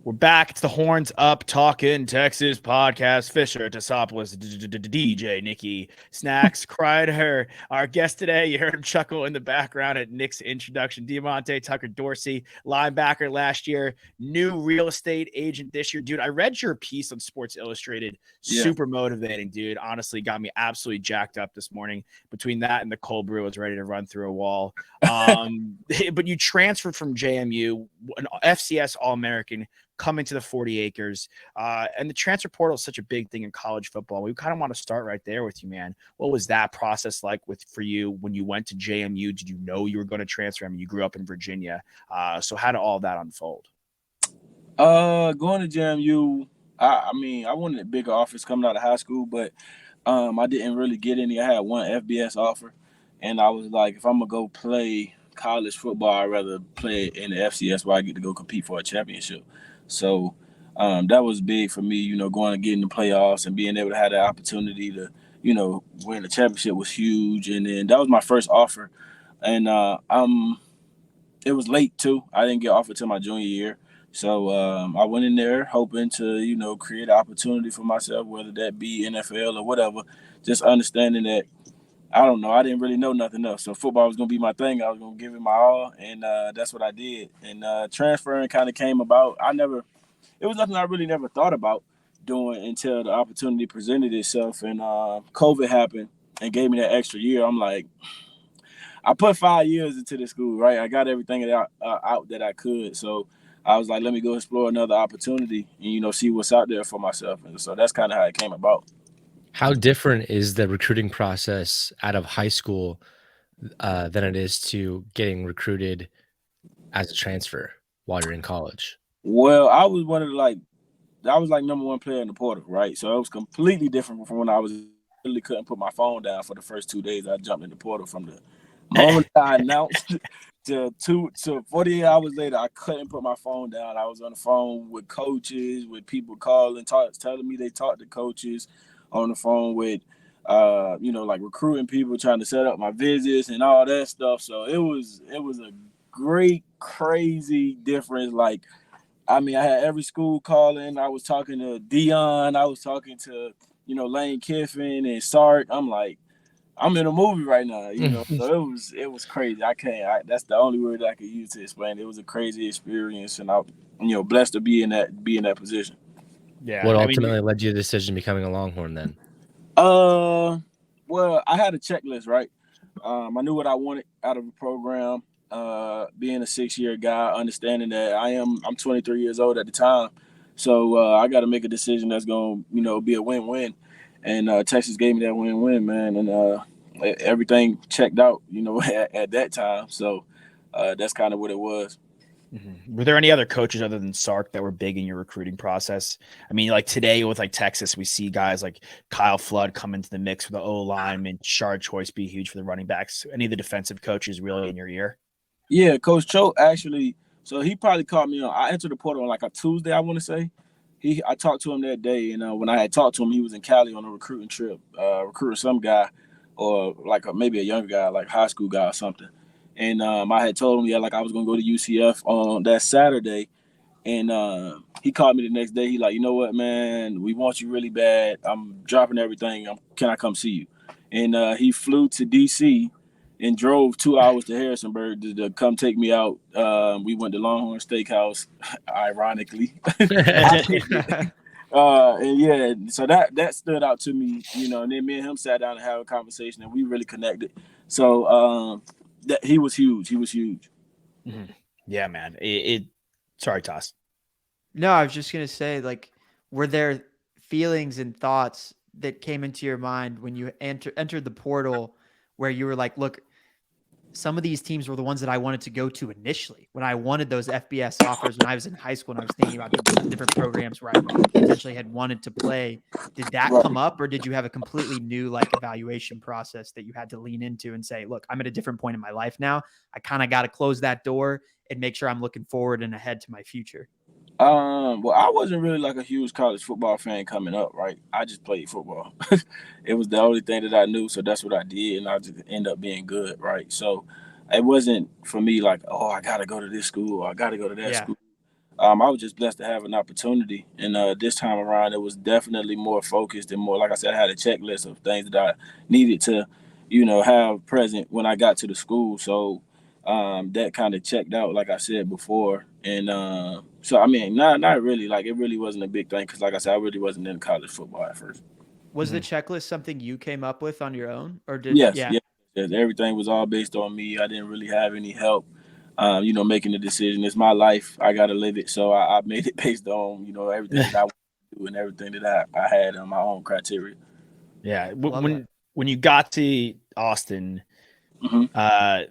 We're back. It's the Horns Up Talking Texas podcast. Fisher, Tosopoulos, DJ, Nikki, Snacks, Crider. Our guest today, you heard him chuckle in the background at Nick's introduction. Diamonté Tucker-Dorsey, linebacker last year, new real estate agent this year. Dude, I read your piece on Sports Illustrated. Yeah. Super motivating, dude. Honestly, got me absolutely jacked up this morning. Between that and the cold brew, I was ready to run through a wall. But you transferred from JMU, an FCS All-American, coming to the 40 acres. And the transfer portal is such a big thing in college football. We kind of want to start right there with you, man. What was that process like for you when you went to JMU? Did you know you were going to transfer? I mean, you grew up in Virginia. So how did all that unfold? Going to JMU, I wanted a bigger offers coming out of high school, but I didn't really get any. I had one FBS offer, and I was like, if I'm gonna go play college football, I'd rather play it in the FCS where I get to go compete for a championship. So that was big for me, going and getting the playoffs and being able to have the opportunity to, win the championship was huge. And then that was my first offer, and it was late too. I didn't get offered till my junior year. So I went in there hoping to, create an opportunity for myself, whether that be NFL or whatever, just understanding that, I don't know, I didn't really know nothing else. So football was going to be my thing. I was going to give it my all, and that's what I did. And transferring kind of came about. It was nothing I really never thought about doing until the opportunity presented itself. And COVID happened and gave me that extra year. I'm like, I put 5 years into this school, right? I got everything out that I could. So I was like, let me go explore another opportunity and, see what's out there for myself. And so that's kind of how it came about. How different is the recruiting process out of high school than it is to getting recruited as a transfer while you're in college? Well, I was number one player in the portal, right? So it was completely different from when I really couldn't put my phone down for the first 2 days. I jumped in the portal from the moment I announced to 48 hours later. I couldn't put my phone down. I was on the phone with coaches, with people calling, telling me they talked to coaches, on the phone with, like recruiting people, trying to set up my visits and all that stuff. So it was a great, crazy difference. Like, I had every school calling. I was talking to Dion. I was talking to, Lane Kiffin and Sark. I'm like, I'm in a movie right now, So it was crazy. That's the only word I could use to explain it. It was a crazy experience, and I'm, blessed to be in that position. Yeah. What ultimately led you to the decision becoming a Longhorn then? Well, I had a checklist, right? I knew what I wanted out of a program. Being a 6-year guy, understanding that I'm 23 years old at the time, so I got to make a decision that's going to, be a win-win. And Texas gave me that win-win, man, and everything checked out, at that time. So that's kind of what it was. Mm-hmm. Were there any other coaches other than Sark that were big in your recruiting process? I mean, like today with like Texas, we see guys like Kyle Flood come into the mix for the O lineman, Shard Choice be huge for the running backs. Any of the defensive coaches really in your ear? Yeah, Coach Cho actually. So he probably called me on. I entered the portal on like a Tuesday, I want to say. I talked to him that day, and when I had talked to him, he was in Cali on a recruiting trip, recruiting some guy, or like maybe a younger guy, like high school guy or something. And I had told him, yeah, like I was gonna go to UCF on that Saturday, and he called me the next day. He like, you know what, man, we want you really bad. I'm dropping everything. Can I come see you? And he flew to DC and drove 2 hours to Harrisonburg to come take me out. We went to Longhorn Steakhouse, ironically. And yeah, so that stood out to me, and then me and him sat down and had a conversation, and we really connected. So that he was huge. He was huge. Mm-hmm. Yeah, man. Sorry, Toss. No, I was just going to say, like, were there feelings and thoughts that came into your mind when you entered the portal where you were like, look, some of these teams were the ones that I wanted to go to initially when I wanted those FBS offers when I was in high school and I was thinking about the different programs where I potentially had wanted to play. Did that come up, or did you have a completely new like evaluation process that you had to lean into and say, look, I'm at a different point in my life now. I kind of got to close that door and make sure I'm looking forward and ahead to my future? Well, I wasn't really like a huge college football fan coming up, right? I just played football. It was the only thing that I knew, so that's what I did, and I just end up being good, right? So it wasn't for me like, oh, I gotta go to this school or I gotta go to that school. I was just blessed to have an opportunity. And this time around, it was definitely more focused and more, like I said, I had a checklist of things that I needed to, have present when I got to the school. So that kind of checked out, like I said before. And so, I mean, not really. Like, it really wasn't a big thing because, like I said, I really wasn't in college football at first. Was the checklist something you came up with on your own, or Yes, yeah? yes, yes. Everything was all based on me. I didn't really have any help. Making the decision. It's my life. I gotta live it. So I made it based on everything that I want to do and everything that I had on my own criteria. Yeah. Love that. When you got to Austin, hmm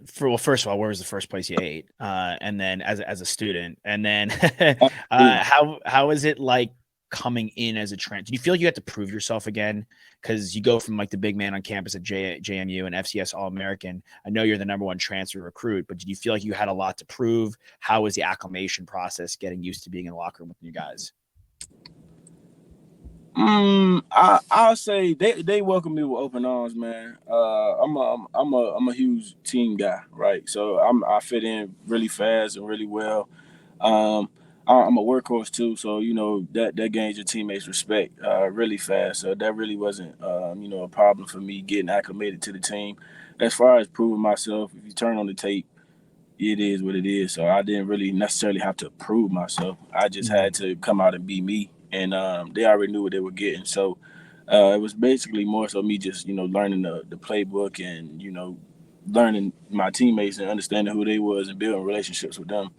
first of all, where was the first place you ate? And then as a student, and then Absolutely. how is it like coming in as a trend? Do you feel like you have to prove yourself again? Because you go from like the big man on campus at JMU and FCS All-American. I know you're the number one transfer recruit, but did you feel like you had a lot to prove? How was the acclimation process getting used to being in the locker room with you guys? I'll say they welcome me with open arms, man. I'm a huge team guy, right? So I fit in really fast and really well. Um, I'm a workhorse too, so that gains your teammates respect really fast. So that really wasn't a problem for me getting acclimated to the team. As far as proving myself, if you turn on the tape, it is what it is. So I didn't really necessarily have to prove myself. I just had to come out and be me, and they already knew what they were getting. So it was basically more so me just learning the playbook and learning my teammates and understanding who they was and building relationships with them.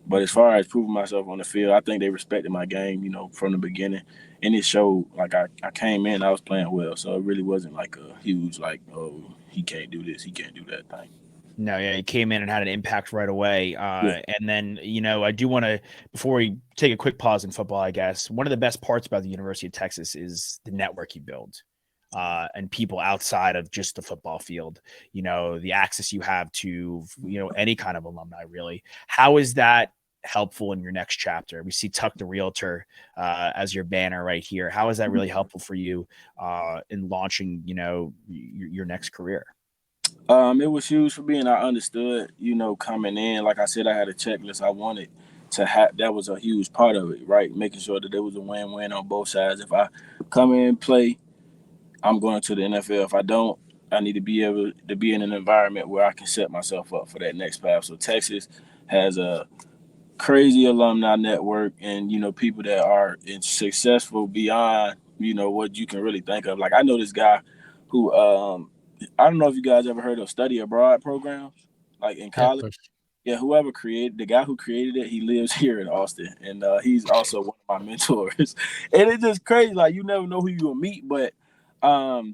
But as far as proving myself on the field, I think they respected my game, from the beginning. And it showed, like, I came in, I was playing well. So it really wasn't like a huge, like, oh, he can't do this, he can't do that thing. No, yeah, he came in and had an impact right away. Yeah. And then, I do want to, before we take a quick pause in football, I guess, one of the best parts about the University of Texas is the network you build and people outside of just the football field, the access you have to, any kind of alumni, really. How is that helpful in your next chapter? We see Tuck the Realtor as your banner right here. How is that really helpful for you in launching, your next career? It was huge for me, and I understood, coming in. Like I said, I had a checklist I wanted to have. That was a huge part of it, right? Making sure that there was a win-win on both sides. If I come in and play, I'm going to the NFL. If I don't, I need to be able to be in an environment where I can set myself up for that next path. So Texas has a crazy alumni network, and people that are successful beyond what you can really think of. Like, I know this guy who I don't know if you guys ever heard of study abroad programs, like in Yeah, of college. course. Yeah, the guy who created it, he lives here in Austin, and he's also one of my mentors. And it's just crazy, like, you never know who you will meet, but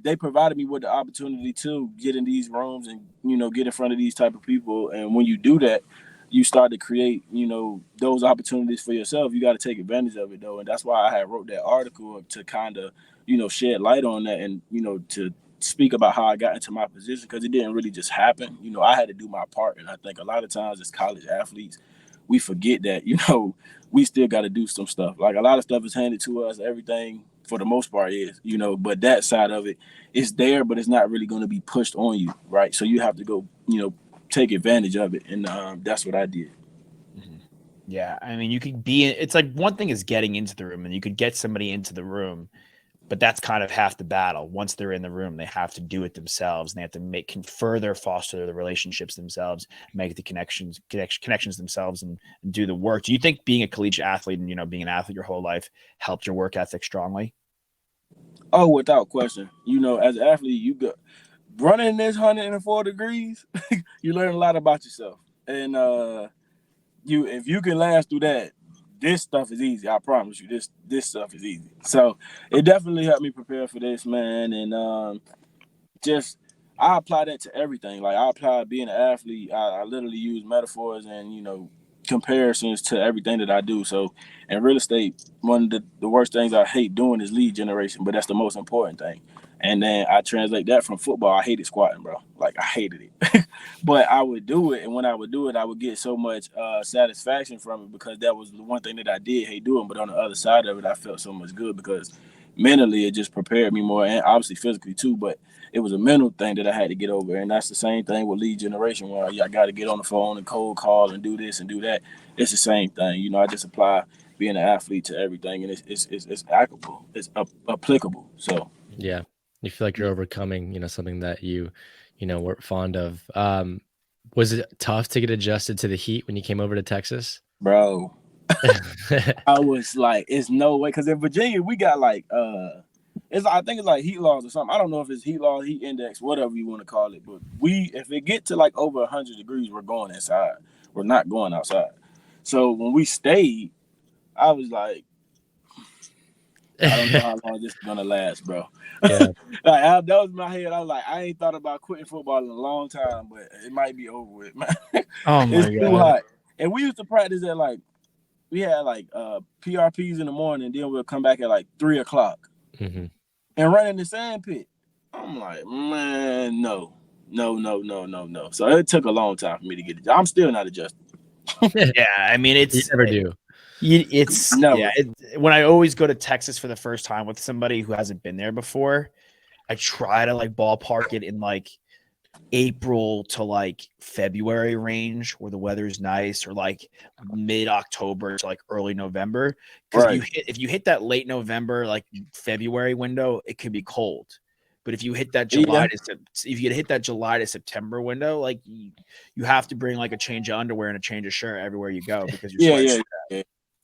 they provided me with the opportunity to get in these rooms and get in front of these type of people. And when you do that, you start to create those opportunities for yourself. You got to take advantage of it, though, and that's why I had wrote that article to kind of shed light on that, and to speak about how I got into my position, because it didn't really just happen. I had to do my part, and I think a lot of times as college athletes, we forget that we still got to do some stuff. Like, a lot of stuff is handed to us. Everything for the most part is, but that side of it is there, but it's not really going to be pushed on you, right? So you have to go, take advantage of it, and that's what I did. Yeah, I mean, you could be. It's like one thing is getting into the room, and you could get somebody into the room, but that's kind of half the battle. Once they're in the room, they have to do it themselves, and they have to can further foster the relationships themselves, make the connections themselves, and do the work. Do you think being a collegiate athlete and being an athlete your whole life helped your work ethic strongly? Oh, without question. As an athlete, you go running this 104 degrees, you learn a lot about yourself, and if you can last through that, this stuff is easy. I promise you, this stuff is easy. So it definitely helped me prepare for this, man. And just I apply that to everything. Like, I apply being an athlete. I literally use metaphors and comparisons to everything that I do. So in real estate, one of the worst things I hate doing is lead generation, but that's the most important thing. And then I translate that from football. I hated squatting, bro. Like, I hated it. But I would do it, and when I would do it, I would get so much satisfaction from it, because that was the one thing that I did hate doing. But on the other side of it, I felt so much good, because mentally it just prepared me more, and obviously physically too. But it was a mental thing that I had to get over, and that's the same thing with lead generation, where I got to get on the phone and cold call and do this and do that. it's the same thing. You know, I just apply being an athlete to everything, and it's applicable. It's applicable. So Yeah. You feel like you're overcoming, something that you were fond of. Was it tough to get adjusted to the heat when you came over to Texas? bro, I was like, it's no way, because in Virginia we got like I think it's like heat laws or something. I don't know if it's heat law, heat index, whatever you want to call it. But if it get to like over 100 degrees, we're going inside. We're not going outside. So when we stayed, I was like, I don't know how long this is gonna last, bro. Yeah. Like that was my head. I was like, I ain't thought about quitting football in a long time, but it might be over with, man. Oh my It's too God. hot. And we used to practice at like, we had like PRPs in the morning, then we'll come back at like 3:00 Mm-hmm. and run in the sand pit. I'm like, man, no. So it took a long time for me to get it. I'm still not adjusted. Yeah, I mean, You it's never do. it's No. yeah. When I always go to Texas for the first time with somebody who hasn't been there before, I try to like ballpark it in like April to like February range where the weather's nice, or like mid-October to like early November. Because Right. if you hit that late November, like February window, it can be cold. But if you hit that July to September window, like you have to bring like a change of underwear and a change of shirt everywhere you go because you're sweating. Yeah.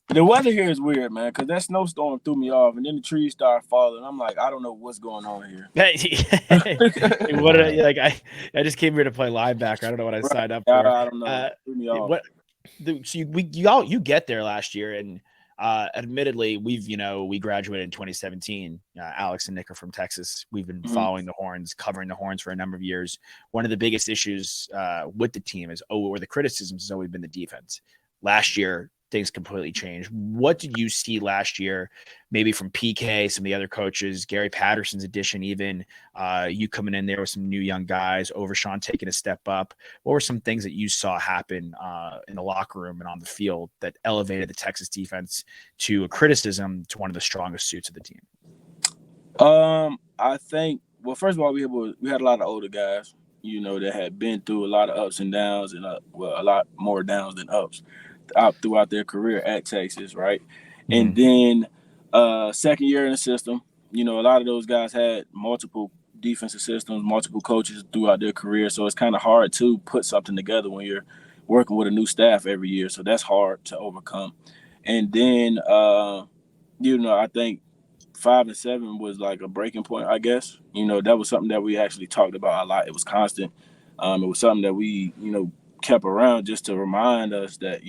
The weather here is weird, man, because that snowstorm threw me off, and then the trees started falling. I'm like, I don't know what's going on here. What like I just came here to play linebacker. I don't know what I signed up for. I don't know. It threw me off. So you get there last year, and admittedly we graduated in 2017. Alex and Nick are from Texas. We've been following the Horns, covering the Horns for a number of years. One of the biggest issues with the team or the criticisms has always been the defense. Last year things completely changed. What did you see last year, maybe from PK, some of the other coaches, Gary Patterson's addition, even you coming in there with some new young guys, Overshawn taking a step up? What were some things that you saw happen in the locker room and on the field that elevated the Texas defense to a criticism to one of the strongest suits of the team? I think, well, first of all, we had a lot of older guys, that had been through a lot of ups and downs, and a lot more downs than ups throughout their career at Texas, right? And then second year in the system, a lot of those guys had multiple defensive systems, multiple coaches throughout their career. So it's kind of hard to put something together when you're working with a new staff every year. So that's hard to overcome. And then, I think 5 and 7 was like a breaking point, I guess. That was something that we actually talked about a lot. It was constant. It was something that we, kept around just to remind us that,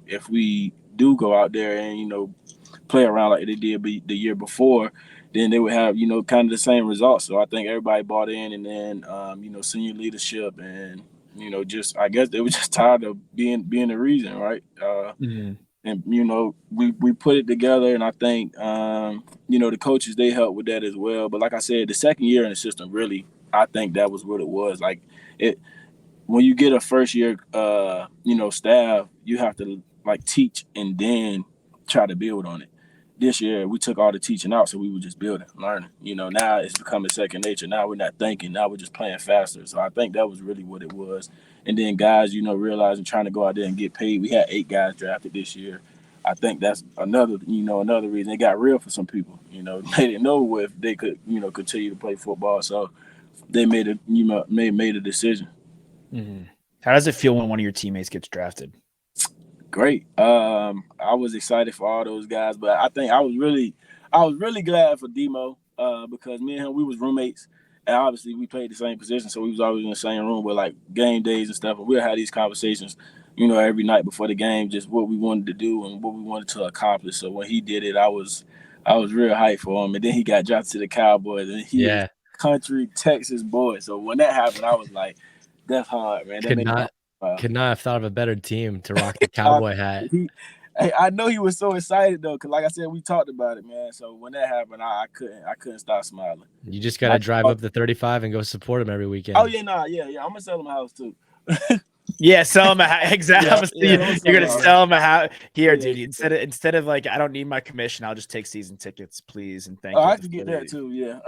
if we do go out there and, play around like they did the year before, then they would have, kind of the same results. So I think everybody bought in, and then, senior leadership and, just, I guess they were just tired of being the reason, right? And, we put it together, and I think, the coaches, they helped with that as well. But like I said, the second year in the system, really, I think that was what it was. Like when you get a first year, staff, you have to like teach and then try to build on it. This year, we took all the teaching out, so we were just building, learning. Now it's becoming second nature. Now we're not thinking. Now we're just playing faster. So I think that was really what it was. And then guys, realizing trying to go out there and get paid. We had 8 guys drafted this year. I think that's another reason it got real for some people. They didn't know if they could, continue to play football. So they made a decision. How does it feel when one of your teammates gets drafted? Great. I was excited for all those guys, but I think I was really glad for Demo because me and him, we was roommates, and obviously we played the same position, so we was always in the same room with like game days and stuff, and we'll have these conversations, every night before the game, just what we wanted to do and what we wanted to accomplish. So when he did it, I was real hyped for him, and then he got drafted to the Cowboys, and he was country Texas boy. So when that happened, I was like, that's hard, man. Could not have thought of a better team to rock the cowboy hat. I know he was so excited though, because like I said, we talked about it, man. So when that happened, I couldn't stop smiling. You just gotta drive up the 35 and go support him every weekend. Oh yeah, I'm gonna sell him a house too. Yeah, sell him a house. Exactly. You're gonna sell him a house here, dude. Yeah. Instead of like, I don't need my commission, I'll just take season tickets, please, and thank you. I could get that too. Yeah.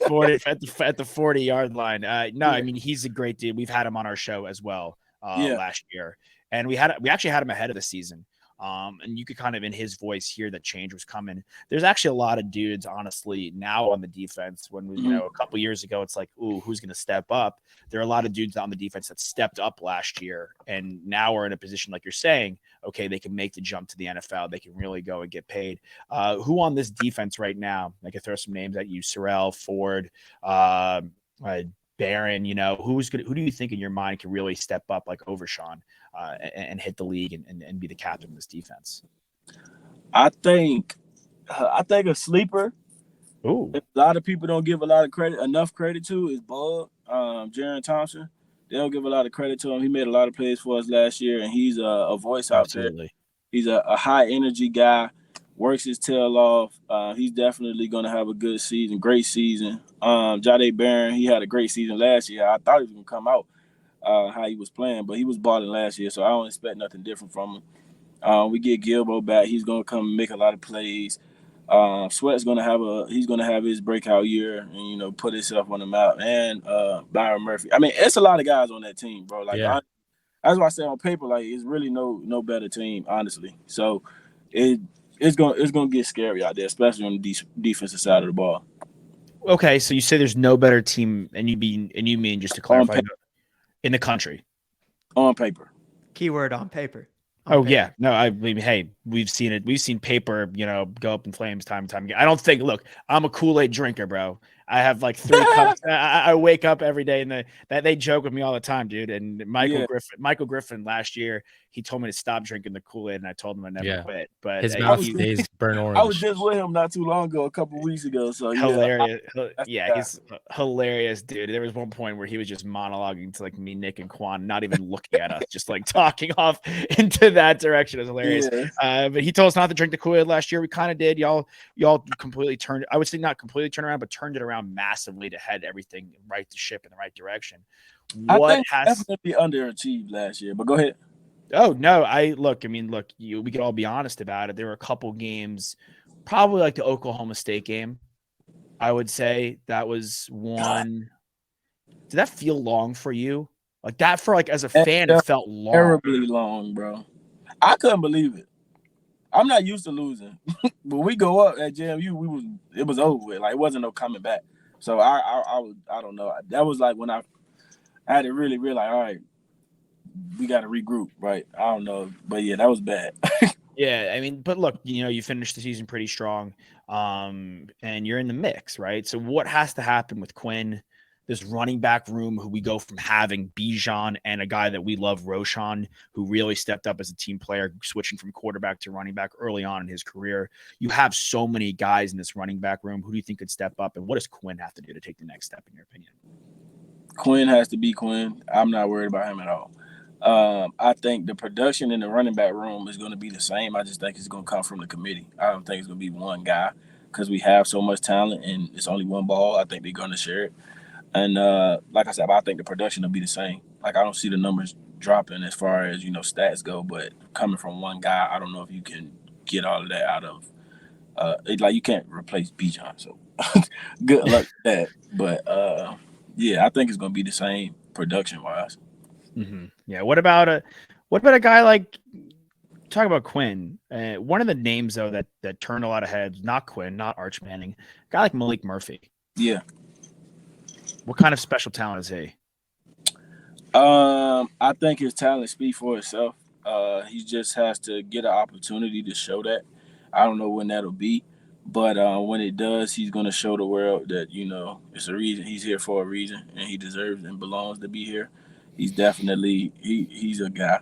40 at the 40-yard line. No, I mean, he's a great dude. We've had him on our show as well last year, and we actually had him ahead of the season. And you could kind of in his voice hear that change was coming. There's actually a lot of dudes, honestly, now on the defense. When we, a couple years ago, it's like, ooh, who's going to step up? There are a lot of dudes on the defense that stepped up last year, and now we're in a position, like you're saying, okay, they can make the jump to the NFL. They can really go and get paid. Who on this defense right now? I could throw some names at you: Sorrell, Ford, Barron. Who do you think in your mind can really step up like Overshawn and hit the league and be the captain of this defense? I think a sleeper. Ooh. A lot of people don't give enough credit to is Bud, Jaron Thompson. They don't give a lot of credit to him. He made a lot of plays for us last year, and he's a voice out there. He's a high energy guy, works his tail off. He's definitely going to have a good season, great season. Jade Barron, he had a great season last year. I thought he was going to come out how he was playing, but he was balling last year, so I don't expect nothing different from him. We get Gilbo back. He's going to come and make a lot of plays. Sweat's gonna have his breakout year and put himself on the map, and Byron Murphy. I mean, it's a lot of guys on that team, bro. Like that's why I say on paper, like it's really no better team, honestly. So it's gonna get scary out there, especially on the defensive side of the ball. Okay, so you say there's no better team, and you mean just to clarify, in the country. On paper. Keyword on paper. Yeah. No, I mean, hey, we've seen it. We've seen paper, go up in flames time and time again. I don't think, look, I'm a Kool-Aid drinker, bro. I have like 3 cups. I wake up every day and that they joke with me all the time, dude. And Michael Griffin last year, he told me to stop drinking the Kool-Aid, and I told him I never quit. But his mouth stays burnt orange. I was just with him not too long ago, a couple weeks ago. So hilarious. He's hilarious, dude. There was one point where he was just monologuing to like me, Nick, and Quan, not even looking at us, just like talking off into that direction. It was hilarious. Yeah. But he told us not to drink the Kool-Aid last year. We kind of did. Y'all completely turned. I would say not completely turned around, but turned it around massively to head everything right to ship in the right direction. I think definitely underachieved last year, but go ahead. Oh no, we could all be honest about it. There were a couple games, probably like the Oklahoma State game. I would say that was one. Did that feel long for you? Like that for like as a fan, it felt long. Terribly long, bro. I couldn't believe it. I'm not used to losing, but we go up at JMU. It was over with. Like it wasn't no coming back. So I don't know. That was like when I had to really realize, all right, we got to regroup, right? I don't know, but yeah, that was bad. Yeah, I mean, but look, you finished the season pretty strong, and you're in the mix, right? So what has to happen with Quinn, this running back room, who we go from having Bijan and a guy that we love, Roschon, who really stepped up as a team player, switching from quarterback to running back early on in his career. You have so many guys in this running back room. Who do you think could step up, and what does Quinn have to do to take the next step, in your opinion? Quinn has to be Quinn. I'm not worried about him at all. I think the production in the running back room is going to be the same. I just think it's going to come from the committee. I don't think it's going to be one guy because we have so much talent and it's only one ball. I think they're going to share it. And like I said, I think the production will be the same. Like I don't see the numbers dropping as far as, stats go, but coming from one guy, I don't know if you can get all of that out of you can't replace Bijan. So good luck with that. But yeah, I think it's going to be the same production-wise. Mm-hmm. Yeah. What about a guy like, talk about Quinn? One of the names though that turned a lot of heads, not Quinn, not Arch Manning, a guy like Malik Murphy. Yeah. What kind of special talent is he? I think his talent speaks for itself. He just has to get an opportunity to show that. I don't know when that'll be, but when it does, he's going to show the world that, it's a reason. He's here for a reason, and he deserves and belongs to be here. He's definitely he's a guy.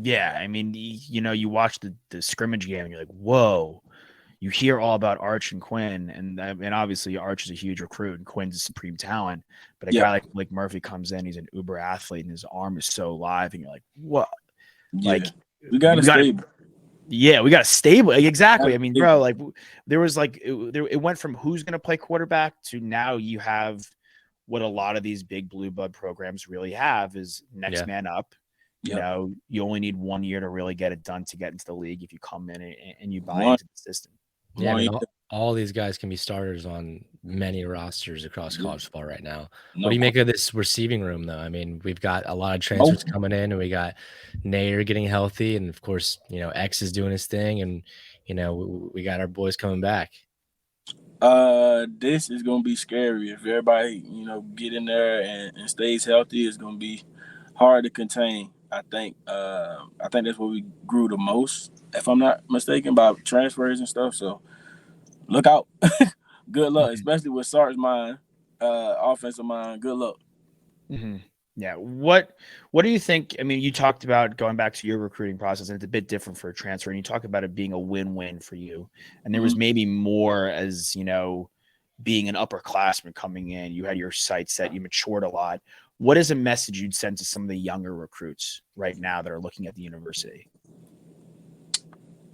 Yeah, I mean, you watch the scrimmage game and you're like, whoa. You hear all about Arch and Quinn, and obviously Arch is a huge recruit and Quinn's a supreme talent. But a guy like Blake Murphy comes in, he's an uber athlete, and his arm is so live, and you're like, what? Yeah. Like we got to stable. Yeah, we got to stable. Exactly. I mean, bro, like there was like it went from who's going to play quarterback to now you have what a lot of these big blue blood programs really have is next man up. You only need 1 year to really get it done to get into the league if you come in and you buy into the system. Yeah, I mean, all these guys can be starters on many rosters across college football right now. No What do you make of this receiving room, though? I mean, we've got a lot of transfers coming in, and we got Nair getting healthy, and of course, X is doing his thing, and we got our boys coming back. This is gonna be scary if everybody, get in there and stays healthy. It's gonna be hard to contain. I think that's where we grew the most, if I'm not mistaken, about transfers and stuff. So look out. Good luck, especially with Sark's mind, offensive mind. Good luck. Mm-hmm. Yeah. What do you think? I mean, you talked about going back to your recruiting process, and it's a bit different for a transfer. And you talk about it being a win-win for you. And there was maybe more as, being an upperclassman coming in, you had your sights set, you matured a lot. What is a message you'd send to some of the younger recruits right now that are looking at the university?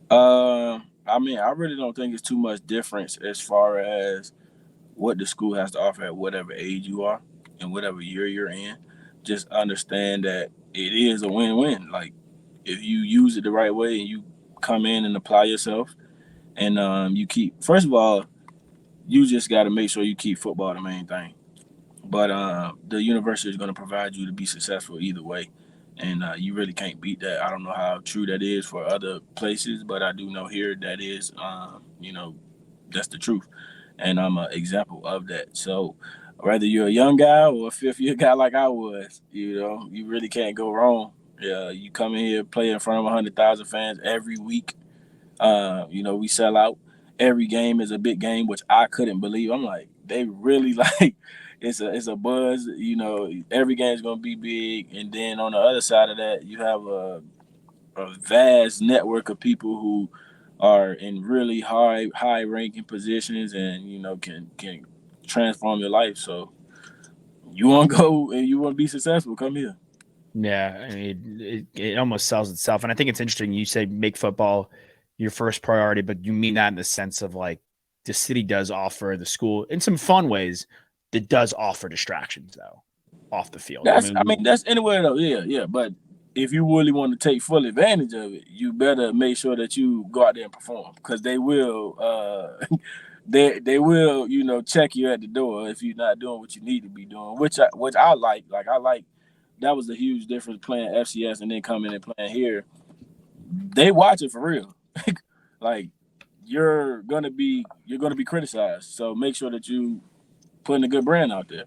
I mean, I really don't think it's too much difference as far as what the school has to offer at whatever age you are and whatever year you're in. Just understand that it is a win-win. Like, if you use it the right way and you come in and apply yourself, and you keep, first of all, you just got to make sure you keep football the main thing. But the university is going to provide you to be successful either way. And you really can't beat that. I don't know how true that is for other places, but I do know here that is, that's the truth. And I'm an example of that. So whether you're a young guy or a fifth-year guy like I was, you really can't go wrong. You come in here, play in front of 100,000 fans every week. We sell out. Every game is a big game, which I couldn't believe. I'm like, they really like it's a buzz. Every game is gonna be big. And then on the other side of that, you have a vast network of people who are in really high ranking positions and can transform your life. So you want to go and you want to be successful, come here. Yeah, I mean, it almost sells itself. And I think it's interesting. You say make football your first priority, but you mean that in the sense of like the city does offer the school in some fun ways that does offer distractions though off the field. That's anywhere though. Yeah. But if you really want to take full advantage of it, you better make sure that you go out there and perform, because they will they will check you at the door if you're not doing what you need to be doing, which I like. Like, I like that was the huge difference playing FCS and then coming and playing here. They watch it for real. Like, you're gonna be criticized, so make sure that you putting a good brand out there.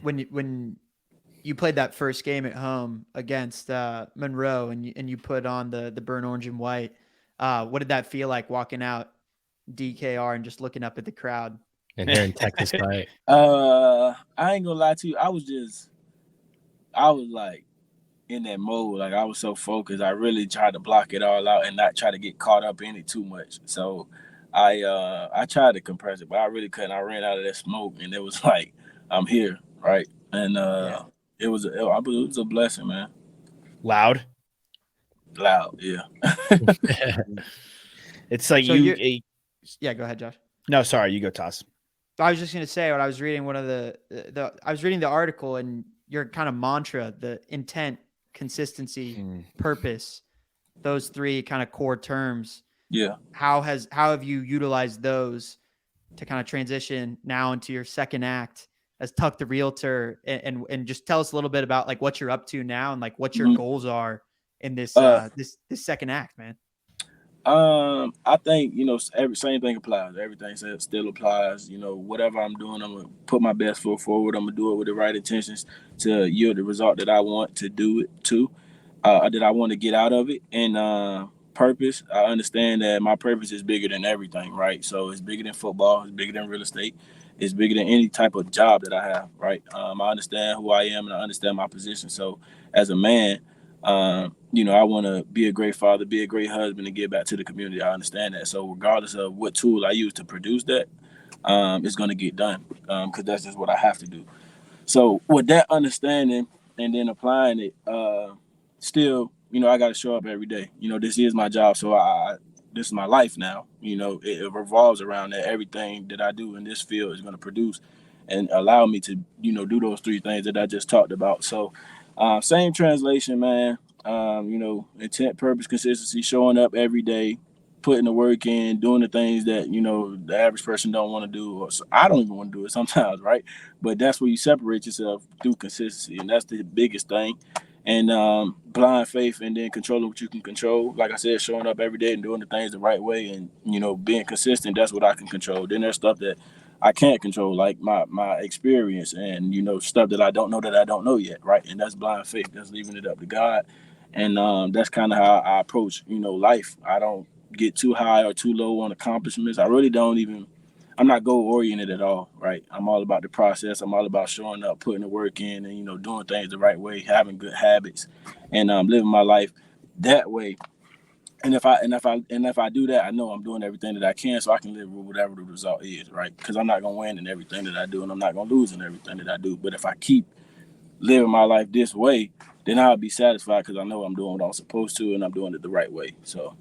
When you played that first game at home against Monroe and you put on the burnt orange and white, what did that feel like walking out DKR and just looking up at the crowd and hearing Texas fight? I ain't gonna lie to you. I was like in that mode. Like, I was so focused. I really tried to block it all out and not try to get caught up in it too much. So I tried to compress it, but I really couldn't. I ran out of that smoke, and it was like, I'm here, right? And it was a blessing, man. Loud, yeah. It's like So yeah, go ahead, Josh. No, sorry, you go, Toss. I was just gonna say, when I was reading I was reading the article, and your kind of mantra, the intent, consistency, purpose, those three kind of core terms. Yeah. How have you utilized those to kind of transition now into your second act as Tuck the Realtor, and just tell us a little bit about like what you're up to now and like what your goals are in this this second act, man. I think same thing applies. Everything still applies. Whatever I'm doing, I'm gonna put my best foot forward. I'm gonna do it with the right intentions to yield the result that I want to do it to, that I want to get out of it. And purpose, I understand that my purpose is bigger than everything, right? So it's bigger than football. It's bigger than real estate. It's bigger than any type of job that I have, right? I understand who I am and I understand my position. So as a man, I want to be a great father, be a great husband, and give back to the community. I understand that. So regardless of what tool I use to produce that, it's going to get done, because that's just what I have to do. So with that understanding and then applying it, still, I got to show up every day. This is my job, so this is my life now. It revolves around that. Everything that I do in this field is going to produce and allow me to, do those three things that I just talked about. So same translation, man. Intent, purpose, consistency, showing up every day, putting the work in, doing the things that, the average person don't want to do, or so I don't even want to do it sometimes, right? But that's where you separate yourself through consistency, and that's the biggest thing. And blind faith, and then controlling what you can control. Like I said, showing up every day and doing the things the right way, and being consistent. That's what I can control. Then there's stuff that I can't control, like my experience, and stuff that I don't know yet, right? And that's blind faith. That's leaving it up to God. And that's kind of how I approach life. I don't get too high or too low on accomplishments. I really don't even. I'm not goal oriented at all, right? I'm all about the process. I'm all about showing up, putting the work in, and doing things the right way, having good habits, and living my life that way. And if I do that, I know I'm doing everything that I can, so I can live with whatever the result is, right? Because I'm not gonna win in everything that I do, and I'm not gonna lose in everything that I do. But if I keep living my life this way, then I'll be satisfied because I know I'm doing what I'm supposed to, and I'm doing it the right way. So,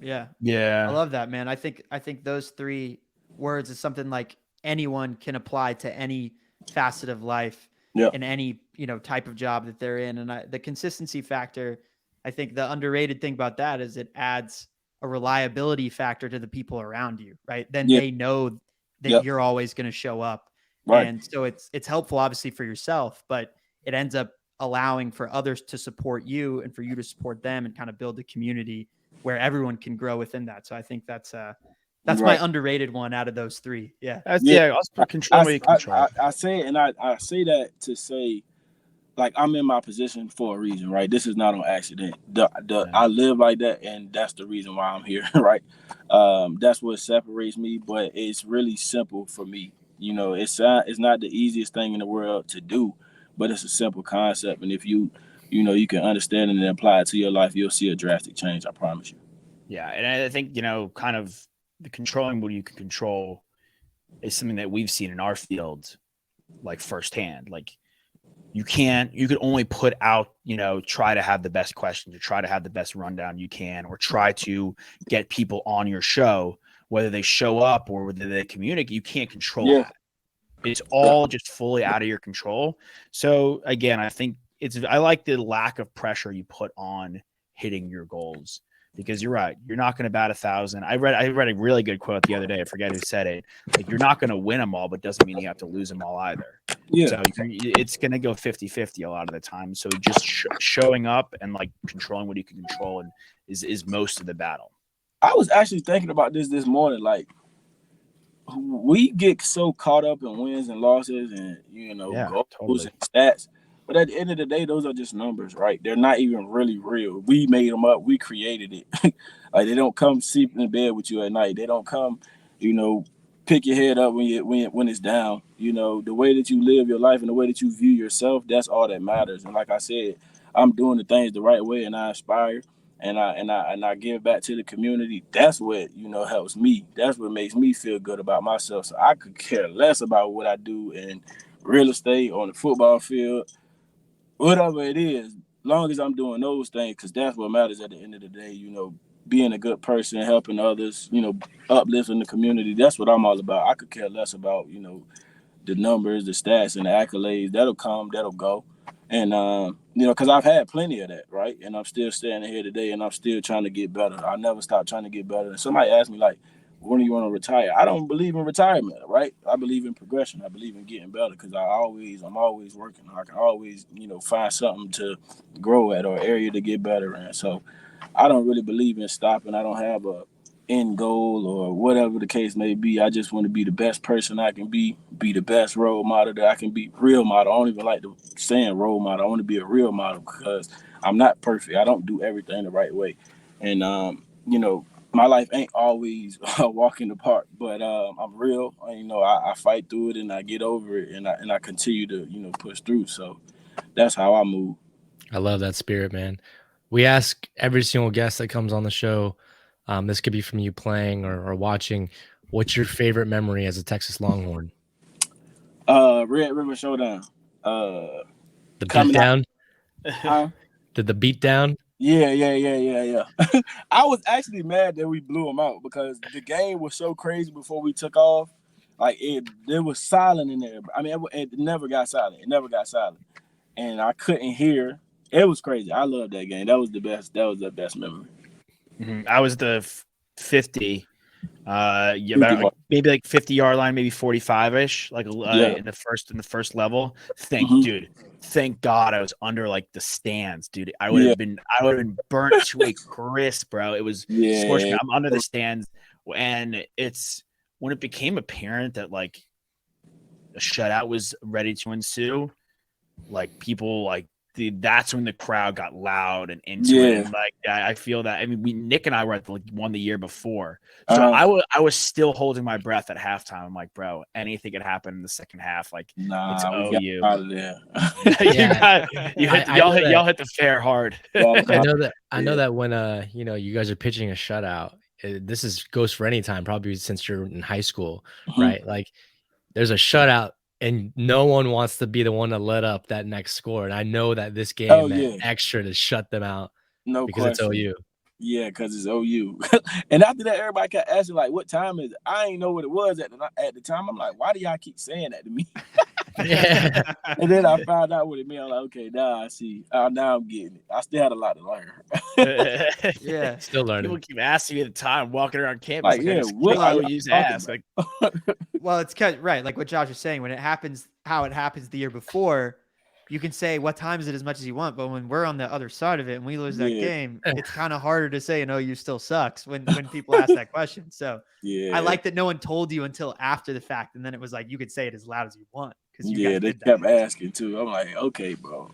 Yeah. Yeah. I love that, man. I think those 3 words is something like anyone can apply to any facet of life yeah, in any, type of job that they're in. And the consistency factor, I think the underrated thing about that is it adds a reliability factor to the people around you, right? Then yeah, they know that yeah, you're always going to show up. right, And so it's helpful obviously for yourself, but it ends up allowing for others to support you and for you to support them and kind of build a community where everyone can grow within that. So I think that's my right. underrated one out of those 3. Yeah. That's Yeah, Also control what you control. I say it, and I say that to say, like, I'm in my position for a reason, right? This is not on accident. I live like that, and that's the reason why I'm here, right? That's what separates me, but it's really simple for me. It's not the easiest thing in the world to do, but it's a simple concept, and if you can understand it and apply it to your life, you'll see a drastic change. I promise you. Yeah, and I think kind of the controlling what you can control is something that we've seen in our field, like firsthand. Like you could only put out, try to have the best questions or try to have the best rundown you can, or try to get people on your show, whether they show up or whether they communicate. You can't control Yeah, that. It's all just fully out of your control. So again, I think I like the lack of pressure you put on hitting your goals, because you're right. You're not going to bat 1,000. I read a really good quote the other day. I forget who said it. Like, you're not going to win them all, but doesn't mean you have to lose them all either. yeah. So it's going to go 50-50 a lot of the time. So just showing up and like controlling what you can control and is most of the battle. I was actually thinking about this morning. Like, we get so caught up in wins and losses and goals Totally. and stats, but at the end of the day, those are just numbers, right? They're not even really real. We made them up. We created it. Like, they don't come sleep in bed with you at night. They don't come, pick your head up when it's down. The way that you live your life and the way that you view yourself, that's all that matters. And like I said, I'm doing the things the right way, and I aspire. And I give back to the community. That's what helps me. That's what makes me feel good about myself. So I could care less about what I do in real estate, on the football field, whatever it is, long as I'm doing those things, because that's what matters at the end of the day. Being a good person, helping others, uplifting the community. That's what I'm all about. I could care less about the numbers, the stats, and the accolades. That'll come, that'll go. And, because I've had plenty of that, right? And I'm still standing here today, and I'm still trying to get better. I never stop trying to get better. And somebody asked me, like, when do you want to retire? I don't believe in retirement, right? I believe in progression. I believe in getting better, because I'm always working. I can always, find something to grow at or area to get better in. So I don't really believe in stopping. I don't have a end goal or whatever the case may be. I just want to be the best person I can be the best role model that I can be. Real model. I don't even like the saying role model. I want to be a real model, because I'm not perfect. I don't do everything the right way. And, my life ain't always a walk in the park, but I'm real. I fight through it, and I get over it, and I continue to, push through. So that's how I move. I love that spirit, man. We ask every single guest that comes on the show, this could be from you playing or watching, what's your favorite memory as a Texas Longhorn? Red River Showdown. The Coming beatdown? Huh? Did the beatdown? Yeah. I was actually mad that we blew them out, because the game was so crazy before we took off. Like, there was silent in there. I mean, it never got silent. It never got silent. And I couldn't hear. It was crazy. I loved that game. That was the best. That was the best memory. I was the 50. Yeah, 50 about yard. maybe like 50-yard line, maybe 45-ish, like Yeah. in the first level. Mhm. Dude, thank God I was under like the stands, dude. I would Yeah. have been burnt to a crisp, bro. It was scorched me. Yeah. I'm under the stands, and it's when it became apparent that like a shutout was ready to ensue, like people like that's when the crowd got loud and into it. Yeah. And like I feel that, I mean, Nick and I were at the one the year before, so Uh-huh. I was still holding my breath at halftime. I'm like, bro, anything could happen in the second half. Like, it's Nah, we got OU. out of there. Yeah. y'all hit the fair hard. Y'all I know that Yeah. when you know, you guys are pitching a shutout. This goes for any time, probably since you're in high school, Mhm. right? Like there's a shutout and no one wants to be the one to let up that next score. And I know that this game Oh, meant yeah. extra to shut them out No because it's question. OU. Yeah, because it's OU. And after that, everybody kept asking, like, what time is it? I ain't know what it was at the time. I'm like, why do y'all keep saying that to me? Yeah. And then I found out what it meant. I'm like, okay, now I see. Now I'm getting it. I still had a lot to learn. Yeah. Still learning. People keep asking me at the time, walking around campus, Like, I yeah, just what kick are y'all OU's talking ass. about? Like, Well, it's right, like what Josh was saying. When it happens, how it happens the year before, you can say what time is it as much as you want, but when we're on the other side of it and we lose that Yeah. game, it's kind of harder to say, you still sucks when people ask that question. So Yeah. I like that no one told you until after the fact, and then it was like you could say it as loud as you want because you Yeah, guys they did kept that. asking too. I'm like, okay, bro.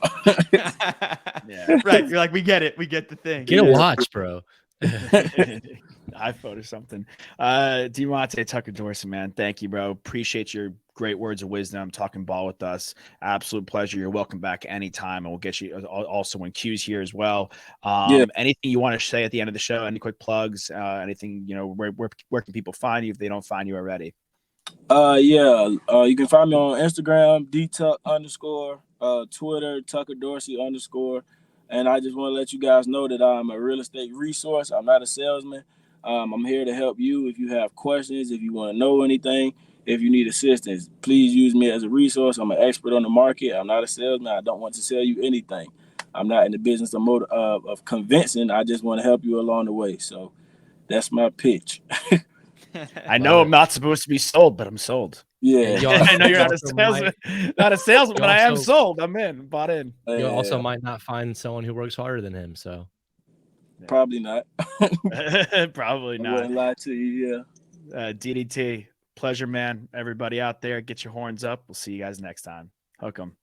yeah. Right. You're like, we get it. We get the thing. Get a watch, bro. iPhone or something. Diamonté Tucker-Dorsey, man, thank you, bro. Appreciate your great words of wisdom, talking ball with us. Absolute pleasure. You're welcome back anytime, and we'll get you also when Q's here as well. Yeah. Anything you want to say at the end of the show? Any quick plugs? Anything, where can people find you if they don't find you already? Yeah. You can find me on Instagram, dtuck_, Twitter, Tucker_Dorsey_. And I just want to let you guys know that I'm a real estate resource. I'm not a salesman. I'm here to help you if you have questions, if you want to know anything, if you need assistance. Please use me as a resource. I'm an expert on the market. I'm not a salesman. I don't want to sell you anything. I'm not in the business of convincing. I just want to help you along the way. So that's my pitch. I know I'm not supposed to be sold, but I'm sold. Yeah. I know you're not a also salesman, but I am sold. I'm in, bought in. You also might not find someone who works harder than him. So probably not. Probably I not. wouldn't lie to you. Yeah. DDT, pleasure, man. Everybody out there, get your horns up. We'll see you guys next time. Hook 'em.